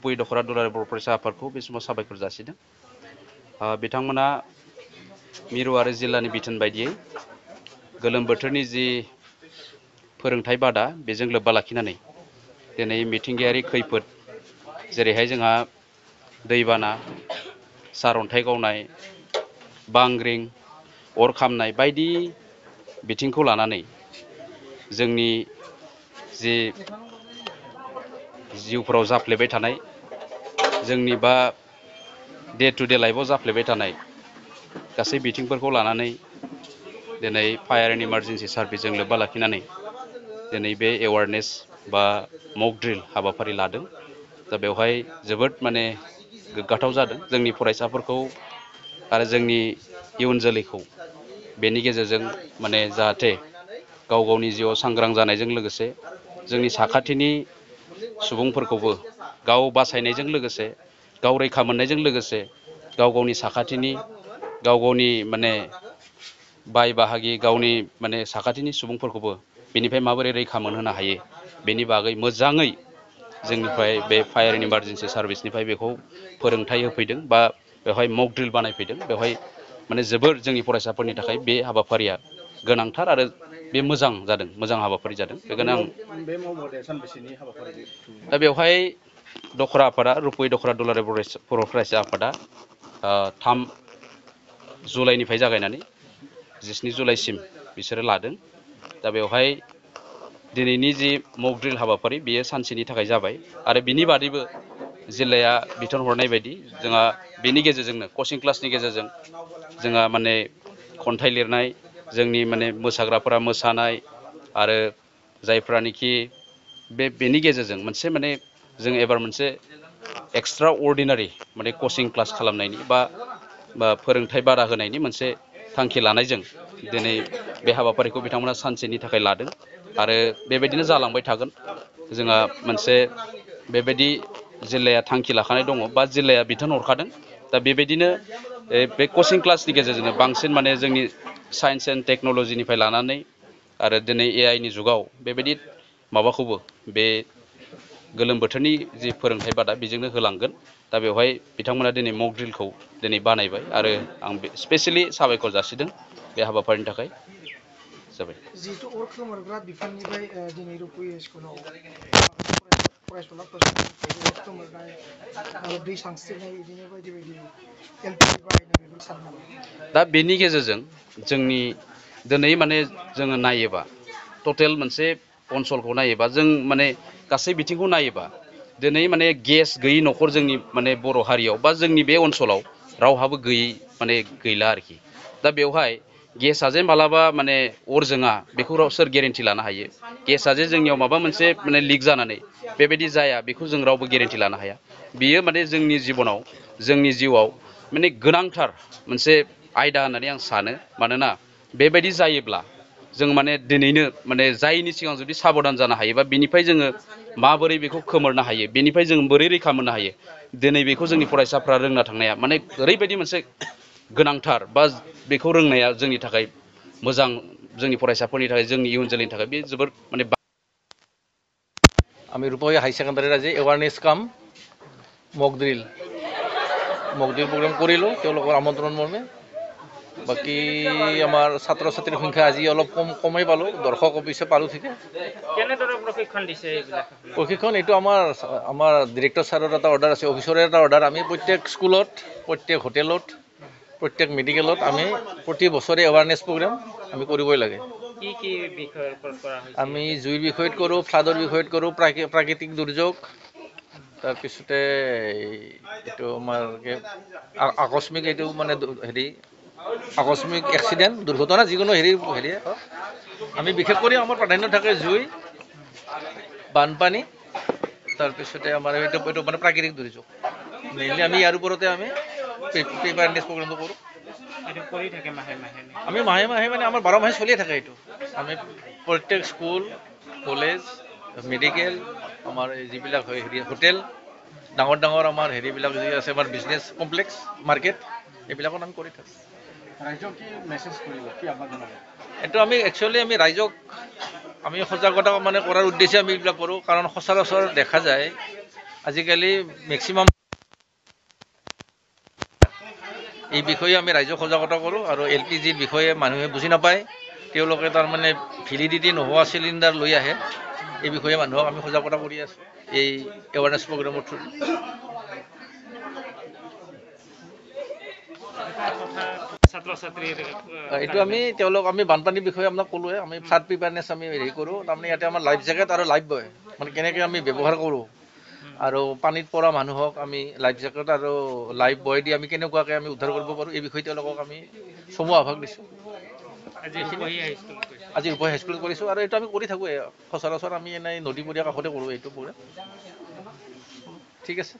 रुपुय दखरा दुलाराय बर' फरायसा आफादखौ बे समाव साबायखर जासिदों। बिथांमोना मिरु आरो जिल्लानि बिथोन बायदियै गोलोम बोथोरनि जि फोरोंथाय बादा बेजों लोब्बा लाखिनानै दिनै मिथिंगायारि खैफोद जेरैहाय जोंहा दैबाना, सारअन्थाइ गावनाय, बांग्रिं, अर खामनाय बायदि बिथिंखौ लानानै जोंनि जि जिउफोराव जाफ्लेबाय थानाय जोंनि बा डे टु डे लाइफआव जाफ्लेबाय थानाय गासै बिथिंफोरखौ लानानै दिनै फायार एन्ड इमार्जेन्सि सार्भिसजों लोब्बा लाखिनानै दिनै बे एवारनेस बा मक ड्रिल हाबाफारि लादों। दा बेवहाय जोबोद माने गोग्गाथाव जादों जोंनि फरायसाफोरखौ आरो जोंनि इयुन जोलैखौ बेनि गेजेरजों माने जाहाथे गाव गावनि जिउआव सांग्रां जानायजों लोगोसे जोंनि साखाथिनि सुबुंफोरखौबो गाव बासायनायजों लोगोसे गाव रैखा मोननायजों लोगोसे गाव गावनि साखाथिनि गाव गावनि माने बाय बाहागि गावनि माने साखाथिनि सुबुंफोरखौबो बेनिफ्राय माबोरै रैखा मोनहोनो हायो बेनि बागै मोजाङै जोंनिफ्राय बे फायार एन्ड इमार्जेन्सि सार्भिसनिफ्राय बेखौ फोरोंथाय होफैदों बा बेवहाय मक ड्रिल बानायफैदों। बेवहाय माने जोबोर जोंनि फरायसाफोरनि थाखाय बे हाबाफारिया गोनांथार आरो बे मोजां जादों, मोजां हाबाफारि जादों। बेखायनो आं दा बेवहाय दखरा आफादा रुपुय दखरा दुलाराय बर' फरायसा आफादा 3 जुलाइनिफ्राय जागायनानै 19 जुलाइसिम बिसोरो लादों। दा बेवहाय दिनैनि जि मक ड्रिल हाबाफारि बेयो सानसेनि थाखाय जाबाय आरो बिनि बादैबो जिल्लाया बिथोन हरनाय बायदि जोंहा बेनि गेजेरजोंनो कचिं क्लासनि गेजेरजों जोंहा माने खन्थाइ लिरनाय, जोंनि माने मोसाग्राफोरा मोसानाय आरो जायफ्रानोखि बेनि गेजेरजों मोनसे माने जों एबार मोनसे एक्सट्रा अर्डिनारि माने कचिं क्लास खालामनायनि बा फोरोंथाय बादा होनायनि मोनसे थांखि लानायजों दिनै बे हाबाफारिखौ बिथांमोना सानसेनि थाखाय लादों आरो बेबायदिनो जालांबाय थागोन। जोंहा मोनसे बेबायदि जिल्लाया थांखि लाखानाय दङ बा जिल्लाया बिथोन हरखादों। दा बेबायदिनो बे कचिं क्लासनि गेजेरजोंनो बांसिन माने जोंनि साइन्स एन्ड टेक्न'लजिनिफ्राय लानानै आरो दिनै AI नि जुगाव बेबायदि माबाखौबो बे गोलोम बोथोरनि जि फोरोंथाय बादा बेजोंनो होलांगोन। दा बेवहाय बिथांमोना दिनै मक ड्रिलखौ दिनै बानायबाय आरो आं स्पेसियेलि साबायखर जासिदों बे हाबाफारिनि थाखाय। जाबाय। जिहेतु अर खोमोरग्रा बिफाननिफ्राय दिनै रुपुय स्कुलाव फरायसुला अर खोमोरनाय आरो दै सानस्रिनाय बिदिनो बायदि बायदि LPG बाहायनाय बेफोर सानो नामा? दा बेनि गेजेरजों जोंनि दिनै माने जोङो नायोबा टटेल मोनसे ओनसोलखौ नायोबा जों माने गासै बिथिंखौ नायोबा दिनै माने गेस गैयै न'खर जोंनि माने बर' हारियाव बा जोंनि बे ओनसोलाव रावहाबो गैयै माने गैला आरोखि। दा बेवहाय गेसआ जे मालाबा माने अर जोङा बेखौ सोर गेरेन्टि लानो हायो? गेसआ जे जोंनियाव माबा मोनसे माने लिक जानानै बेबायदि जाया बेखौ जों रावबो गेरेन्टि लानो हाया। बियो माने जोंनि जिबनाव जोंनि जिउआव माने गोनांथार मोनसे आयदा होननानै आं सानो। मानोना बेबायदि जायोब्ला जों माने दिनैनो माने जायनि सिगां जुदि साबधान जानो हायोबा बिनिफ्राय जोङो माबोरै बेखौ खोमोरनो हायो, बेनिफ्राय जों बोरै रैखा मोननो हायो, दिनै बेखौ जोंनि फरायसाफ्रा रोंना थांनाया माने ओरैबायदि मोनसे गोनांथार बा बेखौ रोंनाया जोंनि थाखाय मोजां, जोंनि फरायसाफोरनि थाखाय जोंनि इयुन जोलैनि थाखाय बे जोबोद माने আমি রূপহী হাই সেকেন্ডারি আজি এৱাৰনেছ কাম মক ড্ৰিল প্ৰগ্ৰেম কৰিলোঁ তেওঁলোকৰ আমন্ত্ৰণ মৰ্মে। বাকী আমাৰ ছাত্ৰ ছাত্ৰীৰ সংখ্যা আজি অলপ কমেই পালোঁ, দৰ্শক অৱশ্যে পালোঁ ঠিকে। কেনেদৰে প্ৰশিক্ষণ দিছে এইবিলাক? প্ৰশিক্ষণ এইটো আমাৰ ডিৰেক্টৰ ছাৰৰ এটা অৰ্ডাৰ আছে, অফিচৰে এটা অৰ্ডাৰ। আমি প্ৰত্যেক স্কুলত, প্ৰত্যেক হোটেলত, প্ৰত্যেক মেডিকেলত আমি প্ৰতি বছৰে এৱাৰনেছ প্ৰগ্ৰেম আমি কৰিবই লাগে। কি কি বিষয়ৰ ওপৰত কৰা হৈছে? আমি জুইৰ বিষয়ত কৰোঁ, ফ্লাডৰ বিষয়ত কৰোঁ, প্ৰাকৃতিক দুৰ্যোগ, তাৰপিছতে এইটো আমাৰ আকস্মিক এইটো মানে হেৰি আকস্মিক এক্সিডেণ্ট, দুৰ্ঘটনা যিকোনো হেৰিয়ে আমি বিশেষ কৰি আমাৰ প্ৰাধান্য থাকে জুই, বানপানী, তাৰপিছতে আমাৰ এইটো মানে প্ৰাকৃতিক দুৰ্যোগ। মেইনলি আমি ইয়াৰ ওপৰতে আমি প্ৰিপেয়াৰনেছ প্ৰগ্ৰেমটো কৰোঁ। কৰি থাকে মাহে মাহে? আমি মাহে মাহে মানে আমাৰ 12 মাহে চলিয়ে থাকে এইটো। আমি প্ৰত্যেক স্কুল, কলেজ, মেডিকেল, আমাৰ যিবিলাক হয় হেৰি হোটেল, ডাঙৰ ডাঙৰ আমাৰ হেৰিবিলাক যি আছে আমাৰ বিজনেছ কমপ্লেক্স, মাৰ্কেট, এইবিলাকত আমি কৰি থাকোঁ। ৰাইজক কি মেছেজ কৰিব, কি আহ্বান জনাব? এইটো আমি একচুৱেলি আমি ৰাইজক আমি সজাগতা মানে কৰাৰ উদ্দেশ্যে আমি এইবিলাক কৰোঁ। কাৰণ সচৰাচৰ দেখা যায় আজিকালি মেক্সিমাম এই বিষয়ে আমি ৰাইজক সজাগতা কৰোঁ আৰু LPGৰ বিষয়ে মানুহে বুজি নাপায় তেওঁলোকে তাৰমানে ভেলিডিটি নোহোৱা চিলিণ্ডাৰ লৈ আহে এই বিষয়ে মানুহক আমি সজাগতা কৰি আছোঁ এই এৱাৰনেছ প্ৰগ্ৰামৰ থ্ৰু ছাত্ৰ ছাত্ৰীৰ এইটো আমি বানপানীৰ বিষয়ে আপোনাক ক'লোৱে আমি ফ্লাড প্ৰিপেয়াৰনেছ আমি হেৰি কৰোঁ তাৰমানে ইয়াতে আমাৰ লাইফ জেকেট আৰু লাইফ বয় মানে কেনেকৈ আমি ব্যৱহাৰ কৰোঁ আৰু পানীত পৰা মানুহক আমি লাইফ জেকেট আৰু লাইফ বয় দি আমি কেনেকুৱাকৈ আমি উদ্ধাৰ কৰিব পাৰোঁ এই বিষয়ে তেওঁলোকক আমি চমু আভাস দিছোঁ আজি ৰূপহী হাইস্কুলত কৰিছোঁ আৰু এইটো আমি কৰি থাকোঁ সচৰাচৰ আমি এনেই নদীপৰীয়া কাষতে কৰোঁ এইটো প্ৰগ্ৰেম ঠিক আছে